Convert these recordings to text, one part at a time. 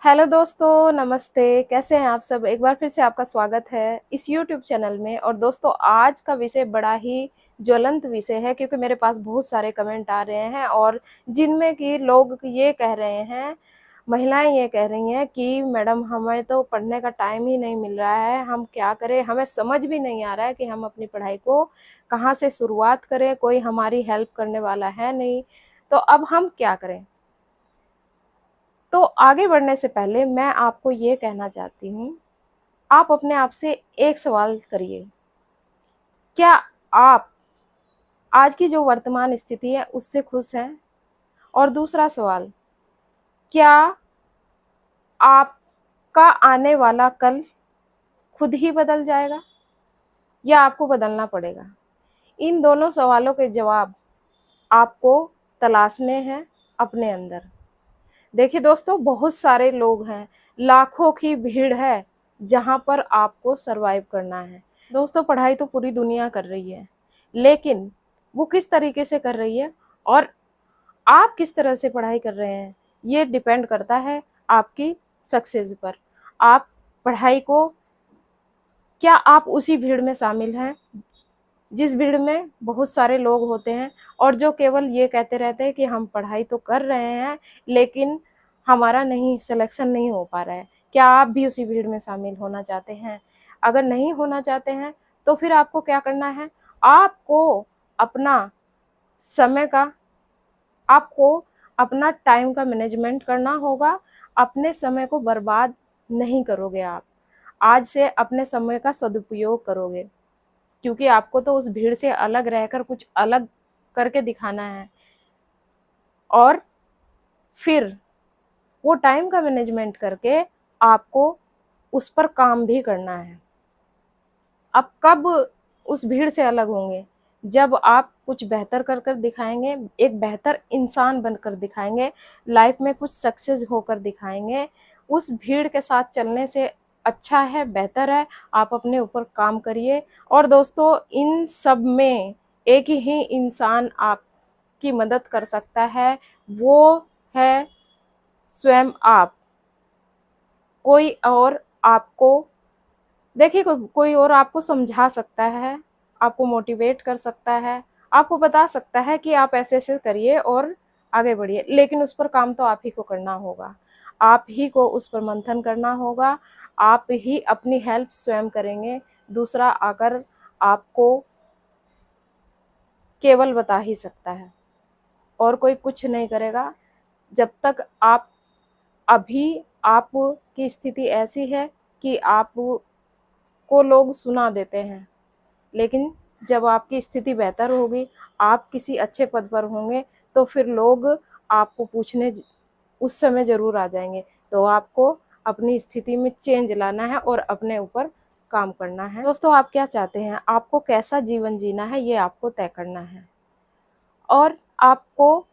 Hello दोस्तों, नमस्ते। कैसे हैं आप सब? एक बार फिर से आपका स्वागत है इस यूट्यूब चैनल में। और दोस्तों, आज का विषय बड़ा ही ज्वलंत विषय है, क्योंकि मेरे पास बहुत सारे कमेंट आ रहे हैं और जिनमें कि लोग ये कह रहे हैं, महिलाएं ये कह रही हैं कि मैडम, हमें तो पढ़ने का टाइम ही नहीं मिल रहा है, हम क्या करें? हमें समझ भी नहीं आ रहा है कि हम अपनी पढ़ाई को कहाँ से शुरुआत करें, कोई हमारी हेल्प करने वाला है नहीं, तो अब हम क्या करें? तो आगे बढ़ने से पहले मैं आपको ये कहना चाहती हूँ, आप अपने आप से एक सवाल करिए, क्या आप आज की जो वर्तमान स्थिति है उससे खुश हैं? और दूसरा सवाल, क्या आपका आने वाला कल खुद ही बदल जाएगा या आपको बदलना पड़ेगा? इन दोनों सवालों के जवाब आपको तलाशने हैं अपने अंदर। देखिए दोस्तों, बहुत सारे लोग हैं, लाखों की भीड़ है जहाँ पर आपको सरवाइव करना है। दोस्तों, पढ़ाई तो पूरी दुनिया कर रही है, लेकिन वो किस तरीके से कर रही है और आप किस तरह से पढ़ाई कर रहे हैं, ये डिपेंड करता है आपकी सक्सेस पर। आप पढ़ाई को, क्या आप उसी भीड़ में शामिल हैं जिस भीड़ में बहुत सारे लोग होते हैं और जो केवल ये कहते रहते हैं कि हम पढ़ाई तो कर रहे हैं, लेकिन हमारा नहीं, सिलेक्शन नहीं हो पा रहा है? क्या आप भी उसी भीड़ में शामिल होना चाहते हैं? अगर नहीं होना चाहते हैं तो फिर आपको क्या करना है? आपको अपना समय का, आपको अपना टाइम का मैनेजमेंट करना होगा। अपने समय को बर्बाद नहीं करोगे आप, आज से अपने समय का सदुपयोग करोगे, क्योंकि आपको तो उस भीड़ से अलग रहकर कुछ अलग करके दिखाना है। और फिर वो टाइम का मैनेजमेंट करके आपको उस पर काम भी करना है। आप कब उस भीड़ से अलग होंगे? जब आप कुछ बेहतर कर कर दिखाएंगे, एक बेहतर इंसान बनकर दिखाएंगे, लाइफ में कुछ सक्सेस होकर दिखाएंगे। उस भीड़ के साथ चलने से अच्छा है, बेहतर है आप अपने ऊपर काम करिए। और दोस्तों, इन सब में एक ही इंसान आपकी मदद कर सकता है, वो है स्वयं आप। कोई और आपको, देखिए, कोई और आपको समझा सकता है, आपको मोटिवेट कर सकता है, आपको बता सकता है कि आप ऐसे ऐसे करिए और आगे बढ़िए, लेकिन उस पर काम तो आप ही को करना होगा। आप ही को उस पर मंथन करना होगा, आप ही अपनी हेल्प स्वयं करेंगे। दूसरा आकर आपको केवल बता ही सकता है और कोई कुछ नहीं करेगा। जब तक आप, अभी आपकी स्थिति ऐसी है कि आपको लोग सुना देते हैं, लेकिन जब आपकी स्थिति बेहतर होगी, आप किसी अच्छे पद पर होंगे, तो फिर लोग आपको पूछने उस समय ज़रूर आ जाएंगे। तो आपको अपनी स्थिति में चेंज लाना है और अपने ऊपर काम करना है। दोस्तों, आप क्या चाहते हैं? आपको कैसा जीवन जीना है, ये आपको तय करना है। और आपको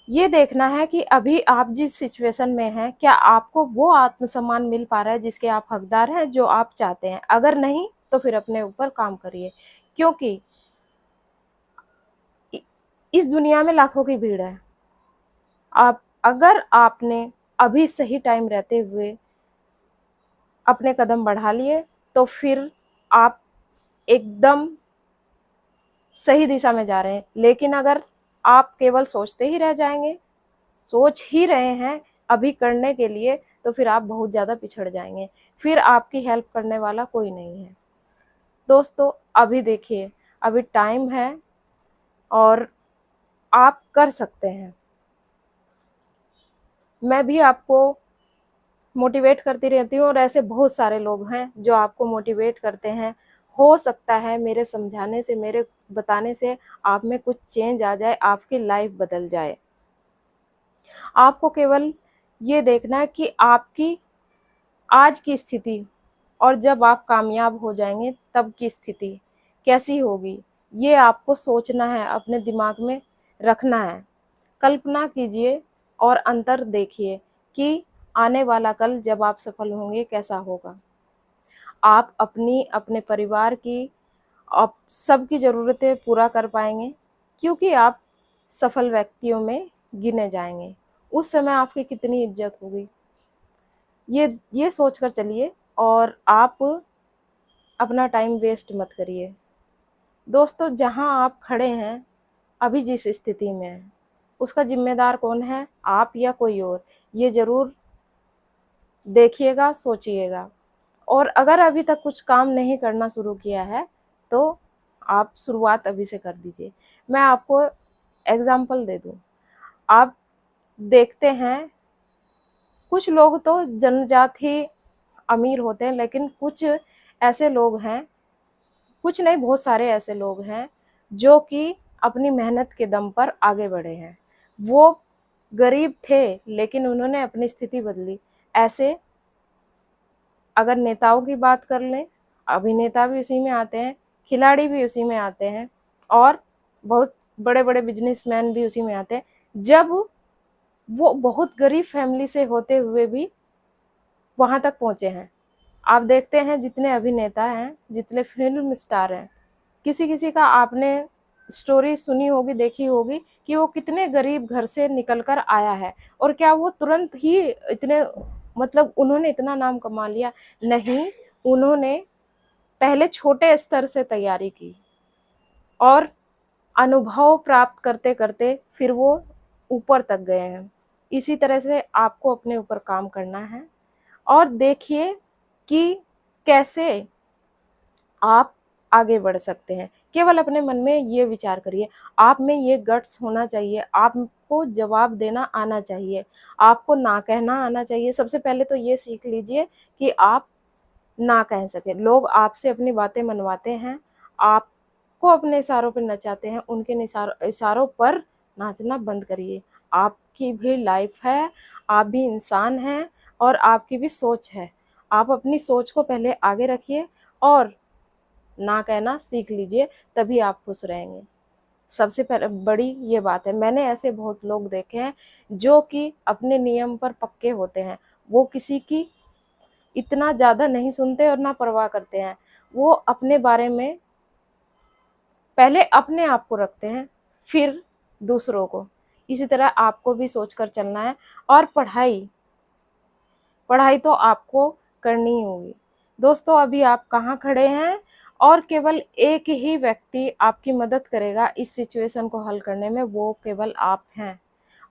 ये देखना है कि अभी आप जिस सिचुएशन में हैं, क्या आपको वो आत्मसम्मान मिल पा रहा है जिसके आप हकदार हैं, जो आप चाहते हैं? अगर नहीं, तो फिर अपने ऊपर काम करिए, क्योंकि इस दुनिया में लाखों की भीड़ है। आप, अगर आपने अभी सही टाइम रहते हुए अपने कदम बढ़ा लिए, तो फिर आप एकदम सही दिशा में जा रहे हैं। लेकिन अगर आप केवल सोचते ही रह जाएंगे, सोच ही रहे हैं अभी करने के लिए, तो फिर आप बहुत ज़्यादा पिछड़ जाएंगे, फिर आपकी हेल्प करने वाला कोई नहीं है। दोस्तों, अभी देखिए, अभी टाइम है और आप कर सकते हैं। मैं भी आपको मोटिवेट करती रहती हूँ और ऐसे बहुत सारे लोग हैं जो आपको मोटिवेट करते हैं। हो सकता है मेरे समझाने से, मेरे बताने से आप में कुछ चेंज आ जाए, आपकी लाइफ बदल जाए। आपको केवल ये देखना है कि आपकी आज की स्थिति और जब आप कामयाब हो जाएंगे तब की स्थिति कैसी होगी, ये आपको सोचना है, अपने दिमाग में रखना है। कल्पना कीजिए और अंतर देखिए कि आने वाला कल जब आप सफल होंगे कैसा होगा। आप अपनी, अपने परिवार की, आप सबकी ज़रूरतें पूरा कर पाएंगे, क्योंकि आप सफल व्यक्तियों में गिने जाएंगे। उस समय आपकी कितनी इज्जत होगी। ये सोच कर चलिए और आप अपना टाइम वेस्ट मत करिए। दोस्तों, जहाँ आप खड़े हैं, अभी जिस स्थिति में हैं, उसका ज़िम्मेदार कौन है, आप या कोई और? ये ज़रूर देखिएगा, सोचिएगा। और अगर अभी तक कुछ काम नहीं करना शुरू किया है, तो आप शुरुआत अभी से कर दीजिए। मैं आपको एग्ज़ाम्पल दे दूँ। आप देखते हैं, कुछ लोग तो जन्मजात ही अमीर होते हैं, लेकिन कुछ ऐसे लोग हैं, कुछ नहीं बहुत सारे ऐसे लोग हैं, जो कि अपनी मेहनत के दम पर आगे बढ़े हैं। वो गरीब थे, लेकिन उन्होंने अपनी स्थिति बदली। ऐसे अगर नेताओं की बात कर लें, अभिनेता भी उसी में आते हैं, खिलाड़ी भी उसी में आते हैं और बहुत बड़े-बड़े बिज़नेसमैन भी उसी में आते हैं। जब वो बहुत गरीब फैमिली से होते हुए भी वहाँ तक पहुँचे हैं। आप देखते हैं जितने अभिनेता हैं, जितने फ़िल्म स्टार हैं, किसी-किसी का आपने स्टोरी सुनी होगी, देखी होगी कि वो कितने गरीब घर से निकल कर आया है और क्या वो तुरंत ही इतने मतलब उन्होंने इतना नाम कमा लिया? नहीं, उन्होंने पहले छोटे स्तर से तैयारी की और अनुभव प्राप्त करते-करते फिर वो ऊपर तक गए हैं। इसी तरह से आपको अपने ऊपर काम करना है और देखिए कि कैसे आप आगे बढ़ सकते हैं। केवल अपने मन में ये विचार करिए, आप में ये गट्स होना चाहिए, आपको जवाब देना आना चाहिए, आपको ना कहना आना चाहिए। सबसे पहले तो ये सीख लीजिए कि आप ना कह सकें। लोग आपसे अपनी बातें मनवाते हैं, आपको अपने इशारों पे नचाते हैं, उनके इशारों पर नाचना बंद करिए। आपकी भी लाइफ़ है, आप भी इंसान हैं और आपकी भी सोच है। आप अपनी सोच को पहले आगे रखिए और ना कहना सीख लीजिए, तभी आप खुश रहेंगे। सबसे बड़ी ये बात है, मैंने ऐसे बहुत लोग देखे हैं, जो कि अपने नियम पर पक्के होते हैं। वो किसी की इतना ज़्यादा नहीं सुनते और ना परवाह करते हैं। वो अपने बारे में पहले अपने आप को रखते हैं, फिर दूसरों को। इसी तरह आपको भी सोच कर चलना है और पढ़ाई तो आपको करनी ही होगी। दोस्तों, अभी आप कहाँ खड़े हैं और केवल एक ही व्यक्ति आपकी मदद करेगा इस सिचुएशन को हल करने में, वो केवल आप हैं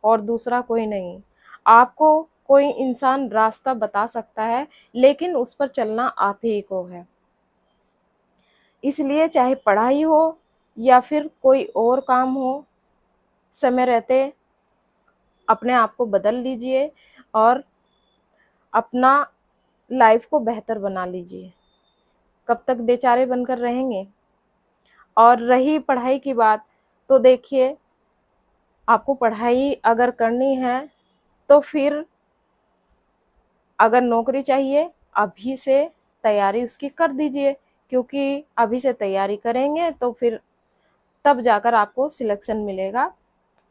और दूसरा कोई नहीं। आपको कोई इंसान रास्ता बता सकता है, लेकिन उस पर चलना आप ही को है। इसलिए चाहे पढ़ाई हो या फिर कोई और काम हो, समय रहते अपने आप को बदल लीजिए और अपना लाइफ को बेहतर बना लीजिए। कब तक बेचारे बनकर रहेंगे? और रही पढ़ाई की बात, तो देखिए, आपको पढ़ाई अगर करनी है, तो फिर अगर नौकरी चाहिए, अभी से तैयारी उसकी कर दीजिए, क्योंकि अभी से तैयारी करेंगे तो फिर तब जाकर आपको सिलेक्शन मिलेगा।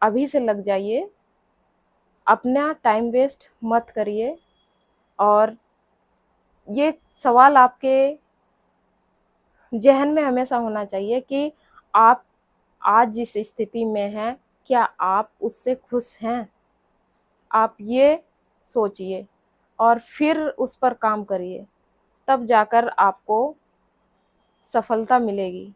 अभी से लग जाइए, अपना टाइम वेस्ट मत करिए और ये सवाल आपके ज़हन में हमेशा होना चाहिए कि आप आज जिस स्थिति में हैं, क्या आप उससे खुश हैं? आप ये सोचिए और फिर उस पर काम करिए, तब जाकर आपको सफलता मिलेगी।